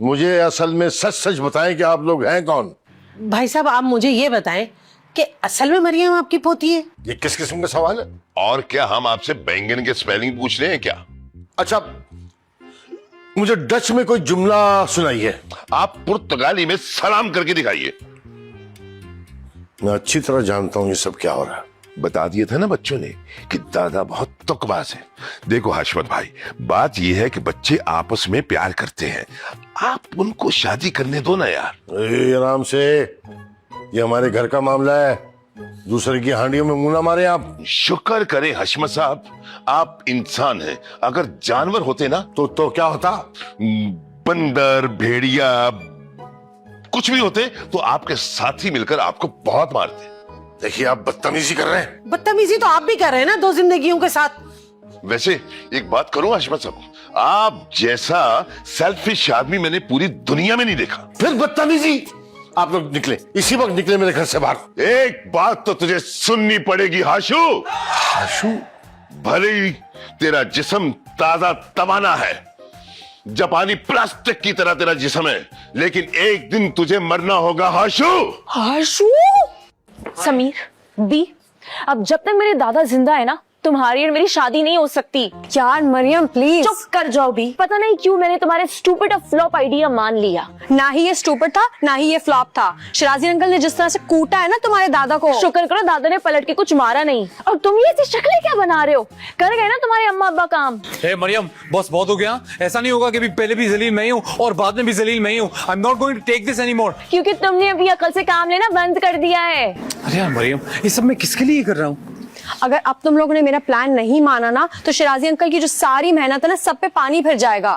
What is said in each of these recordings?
मुझे असल में सच सच बताएं कि आप लोग हैं कौन। भाई साहब आप मुझे ये बताएं कि असल में मरियम आपकी पोती है? ये किस किस्म का सवाल है? और क्या हम आपसे बैंगन के स्पेलिंग पूछ रहे हैं क्या? अच्छा, मुझे डच में कोई जुमला सुनाइए। आप पुर्तगाली में सलाम करके दिखाइए। मैं अच्छी तरह जानता हूं ये सब क्या हो रहा है। बता दिया था ना बच्चों ने कि दादा बहुत तुकबाज है। देखो हाशमत भाई, बात यह है कि बच्चे आपस में प्यार करते हैं, आप उनको शादी करने दो ना यार। आराम से, ये हमारे घर का मामला है, दूसरे की हांडियों में मुंह ना मारे आप। शुक्र करें हशमत साहब, आप इंसान हैं। अगर जानवर होते ना तो क्या होता? बंदर, भेड़िया, कुछ भी होते तो आपके साथी मिलकर आपको बहुत मारते। देखिए आप बदतमीजी कर रहे हैं। बदतमीजी तो आप भी कर रहे हैं ना दो जिंदगियों के साथ। वैसे एक बात करूं हशमत साहब, आप जैसा सेल्फिश आदमी मैंने पूरी दुनिया में नहीं देखा। फिर बदतमीजी? आप लोग निकले, इसी वक्त निकले मेरे घर से बाहर। एक बात तो तुझे सुननी पड़ेगी हाशु। हाशु? भले ही तेरा जिस्म ताजा तवाना है, जापानी प्लास्टिक की तरह तेरा जिस्म है, लेकिन एक दिन तुझे मरना होगा हाशु। हाशु? समीर, बी, अब जब तक मेरे दादा जिंदा है ना, तुम्हारी और मेरी शादी नहीं हो सकती। यार मरियम प्लीज चुप कर जाओ बी। पता नहीं क्यों मैंने तुम्हारे स्टूपिड और फ्लॉप आइडिया मान लिया। ना ही ये स्टूपिड था ना ही ये फ्लॉप था। शिराजी अंकल ने जिस तरह से कूटा है ना तुम्हारे दादा को। शुक्र करो दादा ने पलट के कुछ मारा नहीं। और तुम ये ऐसी शक्लें क्या बना रहे हो? कर गए ना तुम्हारे अम्मा अब्बा काम। हे मरियम, बस बहुत हो गया। ऐसा नहीं होगा कि पहले भी जलील मैं ही हूँ और बाद में भी जलील मैं ही हूँ। I am not going to take this anymore. क्योंकि तुमने अभी अकल से काम लेना बंद कर दिया है। अरे यार मरियम, ये सब मैं किसके लिए कर रहा हूँ? अगर अब तुम लोगों ने मेरा प्लान नहीं माना ना तो शिराजी अंकल की जो सारी मेहनत है ना सब पे पानी फिर जाएगा।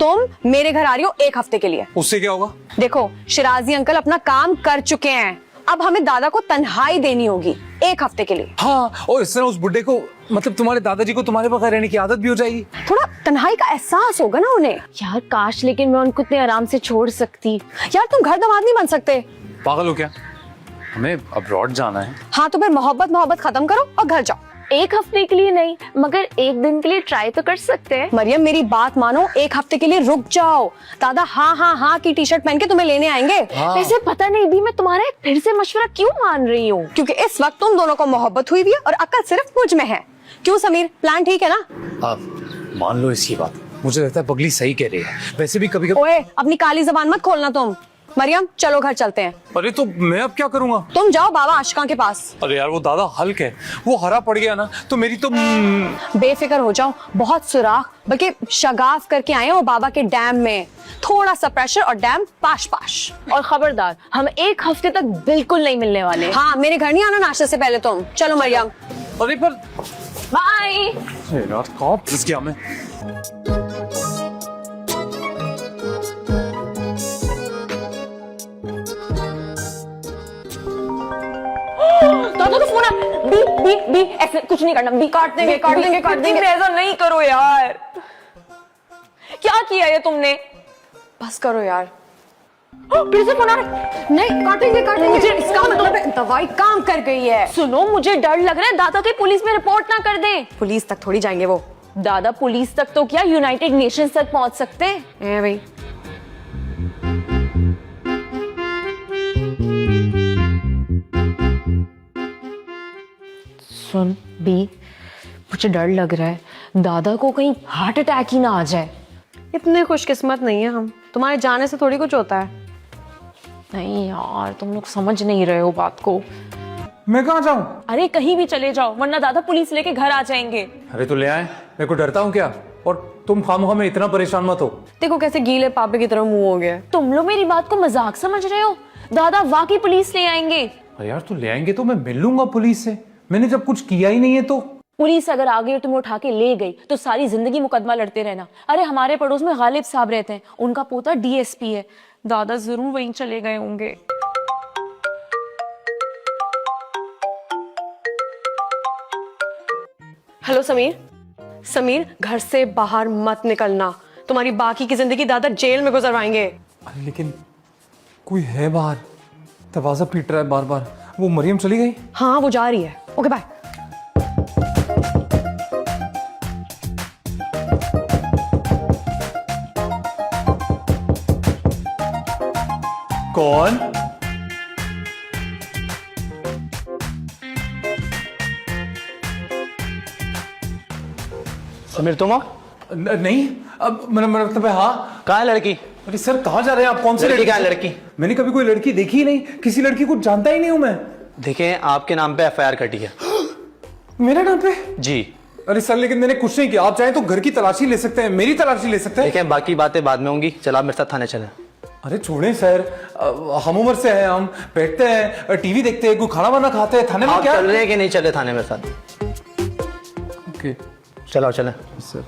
तुम मेरे घर आ रही हो 1 हफ्ते के लिए। उससे क्या होगा? देखो शिराजी अंकल अपना काम कर चुके हैं, अब हमें दादा को तन्हाई देनी होगी 1 हफ्ते के लिए। हाँ, और इससे उस बुड्ढे को, मतलब तुम्हारे दादाजी को तुम्हारे बगैर रहने की आदत भी हो जाएगी। थोड़ा तन्हाई का एहसास होगा ना उन्हें। यार काश लेकिन मैं उनको इतने आराम से छोड़ सकती। यार तुम घर दामाद नहीं बन सकते। पागल हो क्या? हमें अब्रॉड जाना है। हाँ तो फिर मोहब्बत खत्म करो और घर जाओ। 1 हफ्ते के लिए नहीं, मगर 1 दिन के लिए ट्राई तो कर सकते हैं। मरियम मेरी बात मानो, 1 हफ्ते के लिए रुक जाओ। दादा हाँ की टी शर्ट पहन के तुम्हें लेने आएंगे। वैसे पता नहीं भी मैं तुम्हारा फिर से मशवरा क्यों मान रही हूँ। क्योंकि इस वक्त तुम दोनों को मोहब्बत हुई भी है और अकल सिर्फ मुझ में है। क्यों समीर, प्लान ठीक है ना? आप मान लो इसकी बात, मुझे लगता है पगली सही कह रही है। वैसे भी कभी ओए अपनी काली जबान मत खोलना तुम। मरियम चलो घर चलते हैं। अरे तो मैं अब क्या करूंगा? तुम जाओ बाबा आशिका के पास। अरे यार वो दादा हल्क है, वो हरा पड़ गया ना तो मेरी तो बेफिक्र हो जाओ, बहुत सुराख बल्कि शगाफ करके आए हैं वो बाबा के डैम में। थोड़ा सा प्रेशर और डैम पाश पाश। और खबरदार, हम 1 हफ्ते तक बिल्कुल नहीं मिलने वाले। हाँ मेरे घर नहीं आना नाश्ते से पहले तुम। चलो मरियम। अरे पर बाय। यार कहाँ फंस गया मैं? दादा का फोन है। बी बी बी ऐसे कुछ नहीं करना। बी काट देंगे। ऐसा नहीं करो यार। क्या किया ये तुमने? बस करो यार। फिर से फोन आ रहा है। नहीं काटेंगे। मुझे इसका मतलब है दवाई काम कर गई है। सुनो, मुझे डर लग रहा है दादा के पुलिस में रिपोर्ट ना कर दें। पुलिस तक थोड़ी जाएंगे वो। दादा पुलिस तक तो क्या यूनाइटेड नेशंस तक पहुंच सकते हैं। भाई सुन बी, मुझे डर लग रहा है दादा को कहीं हार्ट अटैक ही ना आ जाए। इतने खुशकिस्मत नहीं है हम, तुम्हारे जाने से थोड़ी कुछ होता है। नहीं यार, तुम लोग समझ नहीं रहे हो बात को। मैं कहाँ जाऊँ? अरे कहीं भी चले जाओ, वरना दादा पुलिस लेके घर आ जाएंगे। अरे तो ले आए, मेरे को डरता हूँ क्या? और तुम खामोखा में इतना परेशान मत हो। देखो कैसे गीले पापे की तरह मुंह हो गया। तुम लोग मेरी बात को मजाक समझ रहे हो? दादा वाकई पुलिस ले आएंगे। अरे यार तो ले आएंगे तो मैं मिल लूंगा पुलिस से। मैंने जब कुछ किया ही नहीं है तो। पुलिस अगर आ गई और तुम्हें उठा के ले गई तो सारी जिंदगी मुकदमा लड़ते रहना। अरे हमारे पड़ोस में गालिब साहब रहते हैं, उनका पोता डीएसपी है। दादा जरूर वहीं चले गए होंगे। हेलो समीर, घर से बाहर मत निकलना। तुम्हारी बाकी की जिंदगी दादा जेल में गुजरवाएंगे। अरे लेकिन कोई है बाहर, दरवाजा पीट रहा है बार बार। वो मरियम चली गई? हाँ वो जा रही है। Okay bye. कौन? समीर तुम हो? नहीं, अब मतलब हाँ। कहाँ है लड़की? अरे सर, कहाँ जा रहे हैं आप? कौन सी लड़की कहाँ है सर? लड़की? मैंने कभी कोई लड़की देखी ही नहीं, किसी लड़की को जानता ही नहीं हूं मैं। देखें, आपके नाम पे एफआईआर कटी है। मेरे नाम पे? जी। अरे सर, लेकिन मैंने कुछ नहीं किया। आप चाहें तो घर की तलाशी ले सकते हैं, मेरी तलाशी ले सकते हैं। देखें, बाकी बातें बाद में होंगी। चलो आप मेरे साथ थाने चलें। अरे छोड़ें सर, हम उम्र से हैं, हम बैठते हैं, टीवी देखते हैं, कोई खाना वाना खाते हैं। थाने में आप क्या? चल रहे हैं कि नहीं चले थाने मेरे साथ? ओके, चलो चलें। सर।